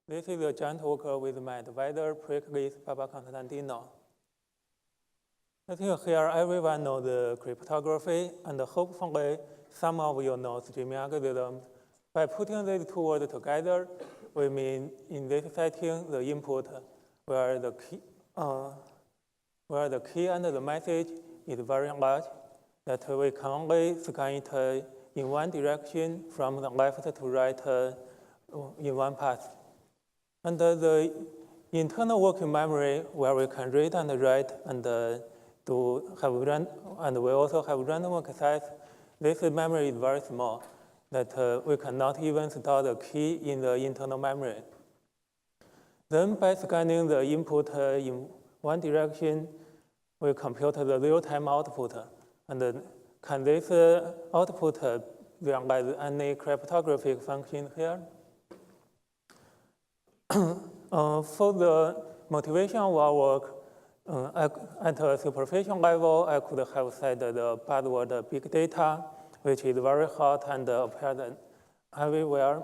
This is a joint work with my advisor, Periklis, Papakonstantinou. I think here everyone knows the cryptography, and hopefully some of you know streaming algorithms. By putting these two words together, we mean in this setting the input where the key and the message is very large, that we can only scan it in one direction from the left to right in one path. And the internal working memory where we can read and write and we also have random access. This memory is very small, that we cannot even store the key in the internal memory. Then by scanning the input in one direction, we compute the real-time output. And can this output realize any cryptographic function here? For the motivation of our work, at a superficial level, I could have said the buzzword big data, which is very hot and appears everywhere.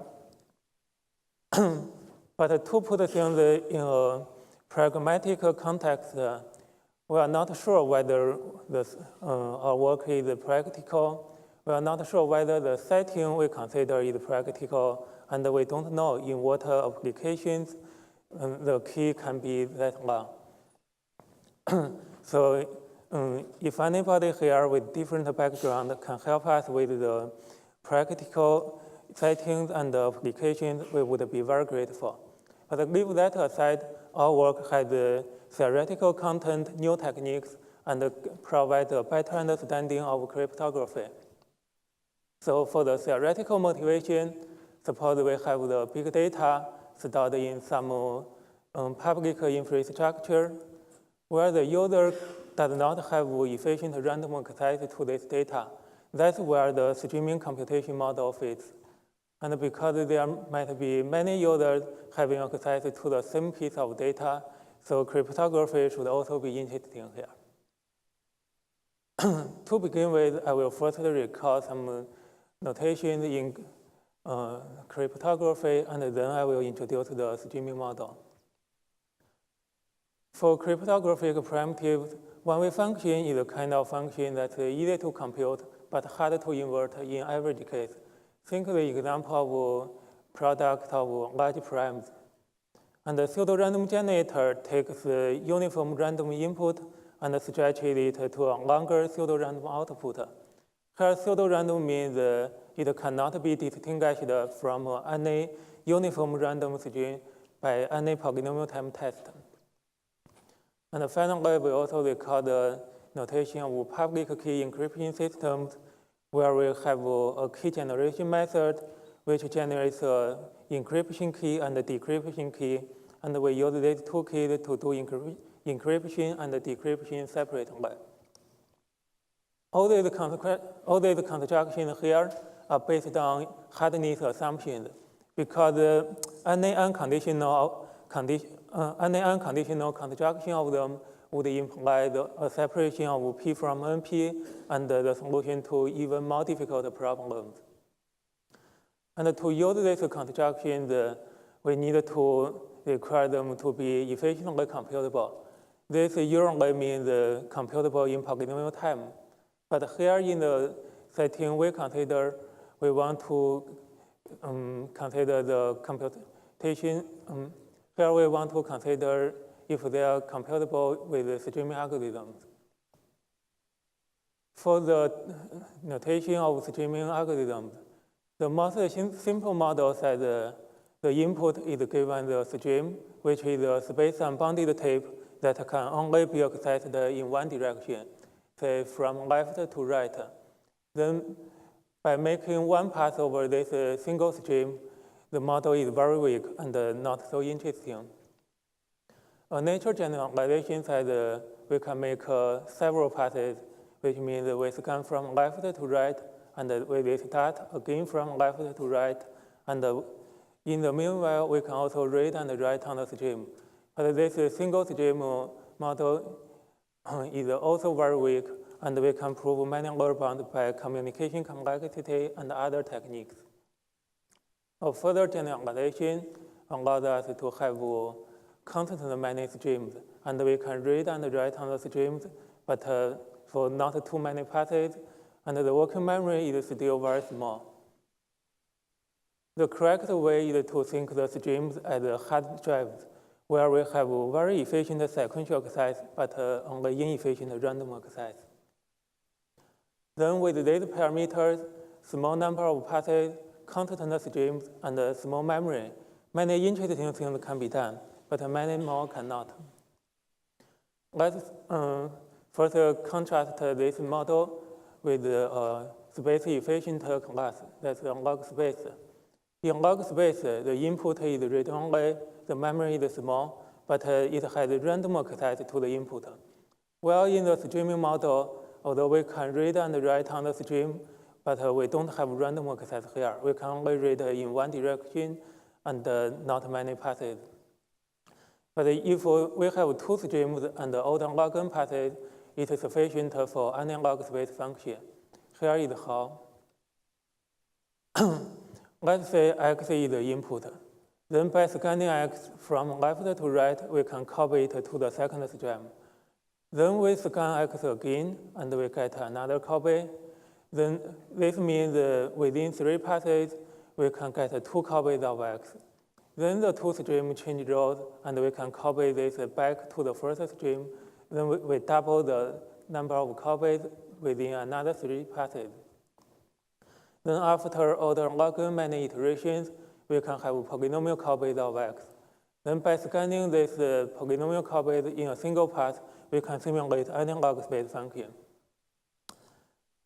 But to put things in a pragmatic context, we are not sure whether our work is practical. We are not sure whether the setting we consider is practical, and we don't know in what applications the key can be that long. So if anybody here with different background can help us with the practical settings and applications, we would be very grateful. But leave that aside, our work has theoretical content, new techniques, and provide a better understanding of cryptography. So for the theoretical motivation, suppose we have the big data stored in some public infrastructure where the user does not have efficient random access to this data. That's where the streaming computation model fits. And because there might be many users having access to the same piece of data, so cryptography should also be interesting here. To begin with, I will first recall some notations in cryptography, and then I will introduce the streaming model. For cryptographic primitives, one-way function is a kind of function that's easy to compute but hard to invert in average case. Think the example of product of large primes. And the pseudorandom generator takes a uniform random input and stretches it to a longer pseudorandom output. Here, pseudorandom means it cannot be distinguished from any uniform random string by any polynomial time test. And finally, we also record the notation of public key encryption systems where we have a key generation method which generates an encryption key and a decryption key, and we use these two keys to do encryption and decryption separately. All these constructions here are based on hardness assumptions because any unconditional construction of them would imply a separation of P from NP and the solution to even more difficult problems. And to use these constructions, we need to require them to be efficiently computable. This usually means computable in polynomial time. But here in the setting we consider, we want to consider the computation. Here we want to consider if they are compatible with streaming algorithms. For the notation of streaming algorithms, the most simple model says the input is given the stream, which is a space-unbounded tape that can only be accessed in one direction, say from left to right. Then by making one pass over this single stream, the model is very weak and not so interesting. A natural generalization says we can make several passes, which means we scan from left to right, and we restart again from left to right. And in the meanwhile, we can also read and write on the stream. But this single stream model is also very weak, and we can prove many lower bounds by communication complexity and other techniques. A further generalization, allows us to have constant many streams, and we can read and write on the streams, but for not too many passes, and the working memory is still very small. The correct way is to think the streams as hard drives, where we have very efficient sequential access, but only inefficient random access. Then with these parameters, small number of passes, constant streams, and small memory, many interesting things can be done, but many more cannot. Let's first contrast this model with space-efficient class, that's log space. In log space, the input is read-only, the memory is small, but it has random access to the input. While in the streaming model, although we can read and write on the stream, but we don't have random access here. We can only read in one direction and not many passes. But if we have two streams and all the log n passes, it is sufficient for any log space function. Here is how. Let's say x is the input. Then by scanning x from left to right, we can copy it to the second stream. Then we scan x again, and we get another copy. Then this means within 3 passes, we can get 2 copies of x. Then the two streams change roles, and we can copy this back to the first stream. Then we double the number of copies within another 3 passes. Then after all the log n many iterations, we can have polynomial copies of x. Then by scanning this polynomial copies in a single pass, we can simulate any log space function.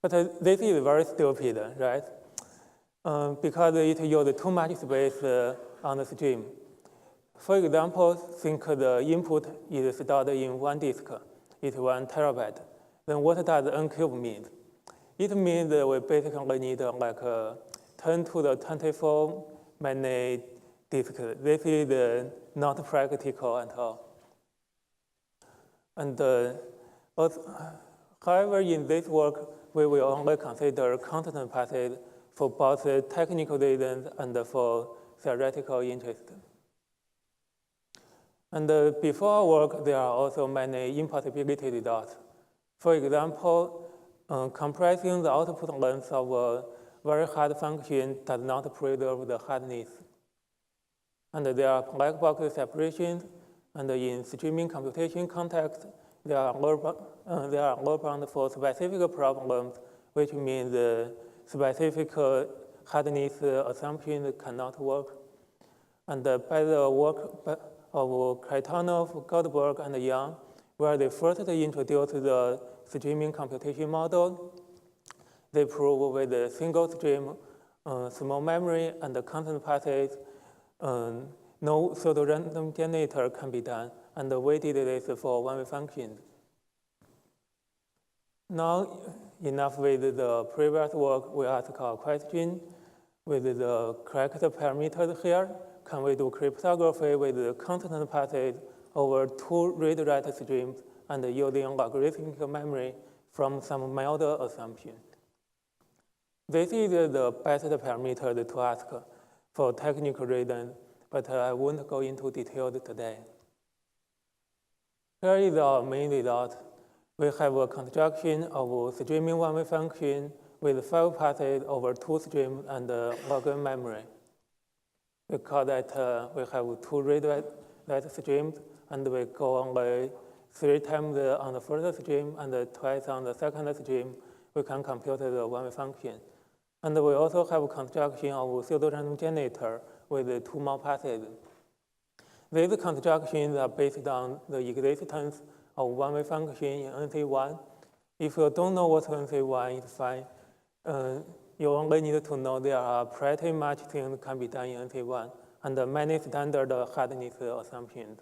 But this is very stupid, right? Because it uses too much space on the stream. For example, think the input is stored in one disk. It's 1 terabyte. Then what does n³ mean? It means we basically need like 10 to the 24 many disks. This is not practical at all. And however, in this work, we will only consider constant passes for both technical reasons and for theoretical interest. And before our work, there are also many impossibility results. For example, compressing the output length of a very hard function does not preserve the hardness. And there are black box separations, and in streaming computation context, there are lower bound for specific problems, which means the specific hardness assumption cannot work. And by the work of Khaitanov, Goldberg, and Yang, where they first introduced the streaming computation model, they prove with a single stream, small memory, and constant passes, no pseudo-random generator can be done, and we did this for one-way functions. Now, enough with the previous work, we ask our question. With the correct parameters here, can we do cryptography with constant passes over 2 read-write streams and using logarithmic memory from some mild assumption? This is the best parameter to ask for technical reasons, but I won't go into details today. Here is our main result. We have a construction of streaming one-way function with 5 passes over 2 streams and log n memory. We call that we have 2 read-write streams, and we go only 3 times on the first stream and twice on the second stream. We can compute the one-way function. And we also have construction of pseudo-random generator with 2 more passes. These constructions are based on the existence of one-way function in NC1. If you don't know what NC1 is, fine. You only need to know there are pretty much things can be done in NC1 and many standard hardness assumptions.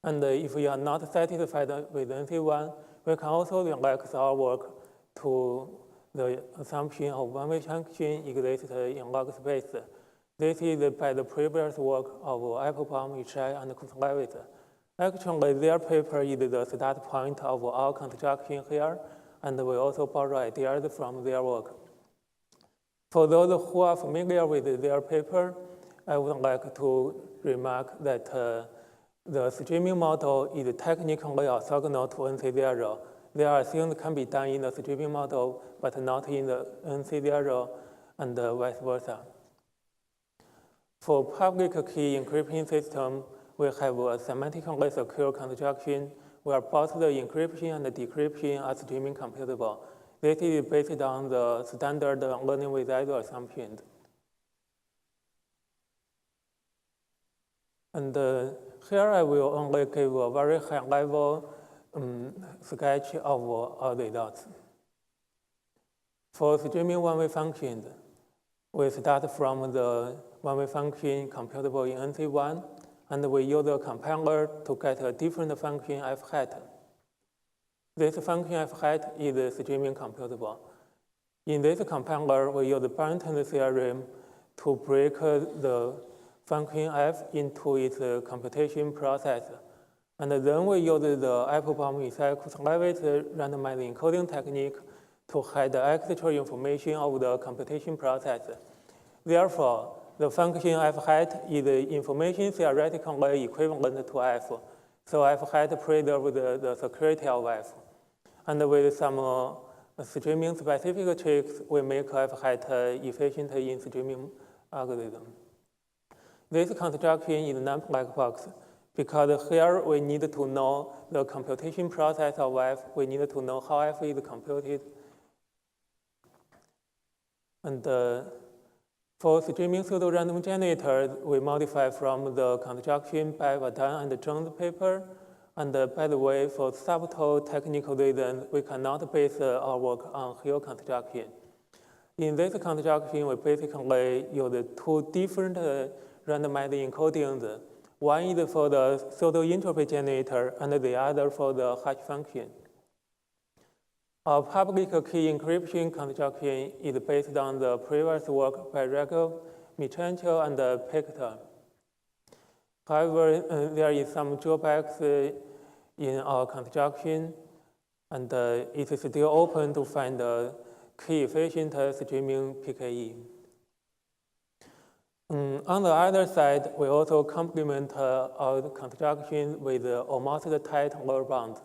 And if you are not satisfied with NC1, we can also relax our work to the assumption of one-way function exists in log space. This is by the previous work of Applebaum, Ishai, and Kuslevitz. Actually, their paper is the start point of our construction here, and we also borrow ideas from their work. For those who are familiar with their paper, I would like to remark that the streaming model is technically orthogonal to NC0. There are things that can be done in the streaming model, but not in the NC0, and vice versa. For public key encryption system, we have a semantically secure construction where both the encryption and the decryption are streaming computable. This is based on the standard learning with either assumptions. And here I will only give a very high-level sketch of our results. For streaming one-way functions, we start from the one-way function computable in NC1, and we use a compiler to get a different function f hat. This function f hat is streaming computable. In this compiler, we use the Barrington theorem to break the function f into its computation process. And then we use the Applebaum-Ezekiel-Levitt randomized encoding technique to hide the actual information of the computation process. Therefore, the function f hat is information theoretically equivalent to f. So f hat preserves the security of f. And with some streaming specific tricks, we make f hat efficient in streaming algorithm. This construction is not black box because here we need to know the computation process of f. We need to know how f is computed. And for streaming pseudo-random generators, we modify from the construction by Vadan and Jones paper. And by the way, for subtle technical reasons, we cannot base our work on Hill construction. In this construction, we basically use two different randomized encodings. One is for the pseudo-entropy generator, and the other for the hash function. Our public key encryption construction is based on the previous work by Regel, Michancho, and Pector. However, there is some drawbacks in our construction, and it is still open to find a key-efficient streaming PKE. On the other side, we also complement our construction with almost tight lower bound.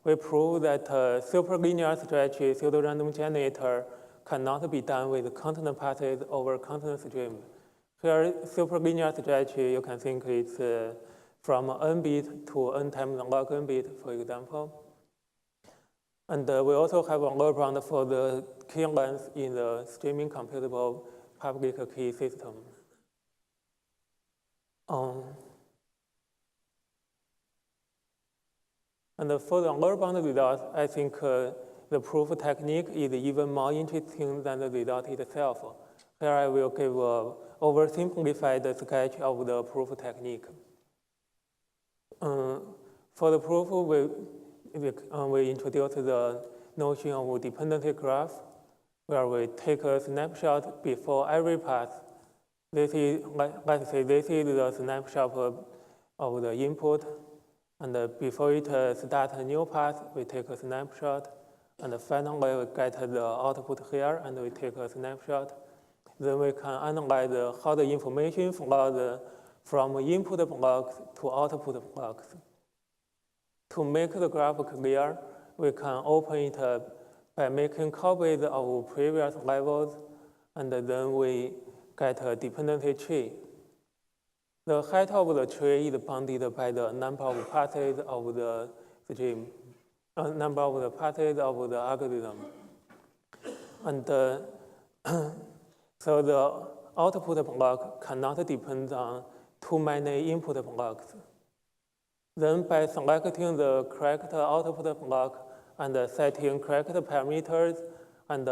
We prove that superlinear stretch pseudo-random generator cannot be done with content passes over content streams. Here, superlinear stretch, you can think it's from n bit to n times log n bit, for example. And we also have a lower bound for the key length in the streaming computable public key system. And for the lower bound result, I think the proof technique is even more interesting than the result itself. Here I will give an oversimplified sketch of the proof technique. For the proof, we introduce the notion of dependency graph, where we take a snapshot before every pass. This is, let's say, this is the snapshot of the input. And before it starts a new path, we take a snapshot. And finally, we get the output here, and we take a snapshot. Then we can analyze how the information flows from input blocks to output blocks. To make the graph clear, we can open it up by making copies of previous levels, and then we get a dependency tree. The height of the tree is bounded by the number of passes of the stream, number of the passes of the algorithm. And so the output block cannot depend on too many input blocks. Then by selecting the correct output block and setting correct parameters, and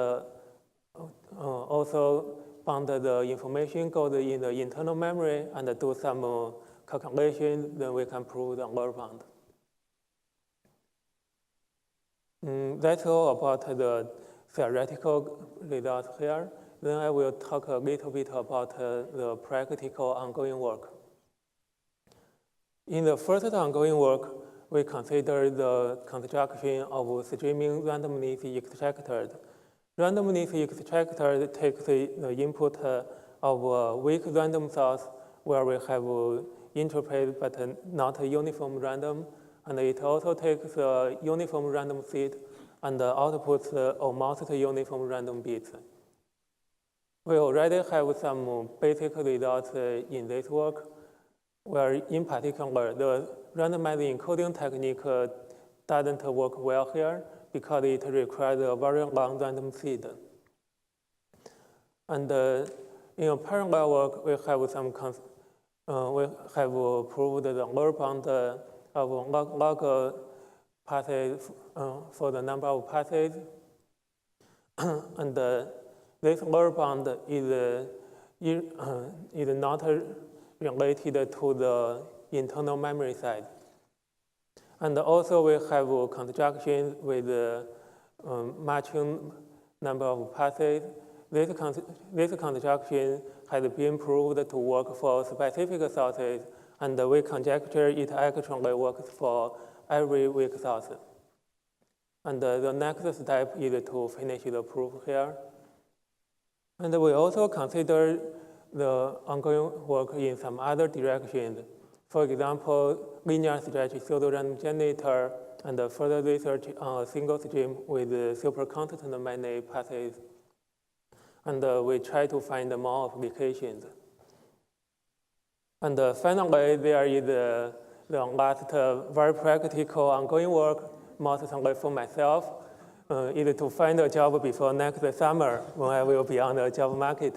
also bound the information goes in the internal memory and do some calculations, then we can prove the lower bound. That's all about the theoretical results here. Then I will talk a little bit about the practical ongoing work. In the first ongoing work, we consider the construction of streaming randomness extractors. Randomness extractor takes the input of a weak random source where we have interpret but not a uniform random, and it also takes a uniform random seed and outputs almost uniform random bits. We already have some basic results in this work, where in particular the randomized encoding technique doesn't work well here because it requires a very long random seed. And in a parallel work, we have some we have proved the lower bound of log passes for the number of passes, and this lower bound is not related to the internal memory side. And also we have constructions with matching number of passes. This construction has been proved to work for specific sources, and we conjecture it actually works for every weak source. And the next step is to finish the proof here. And we also consider the ongoing work in some other directions. For example, linear stretch pseudorandom generator, and further research on a single stream with super constant many passes. And we try to find more applications. And finally, there is the last very practical ongoing work, mostly for myself, is to find a job before next summer when I will be on the job market.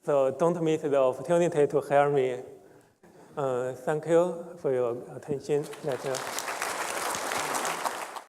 So don't miss the opportunity to hire me. Thank you for your attention.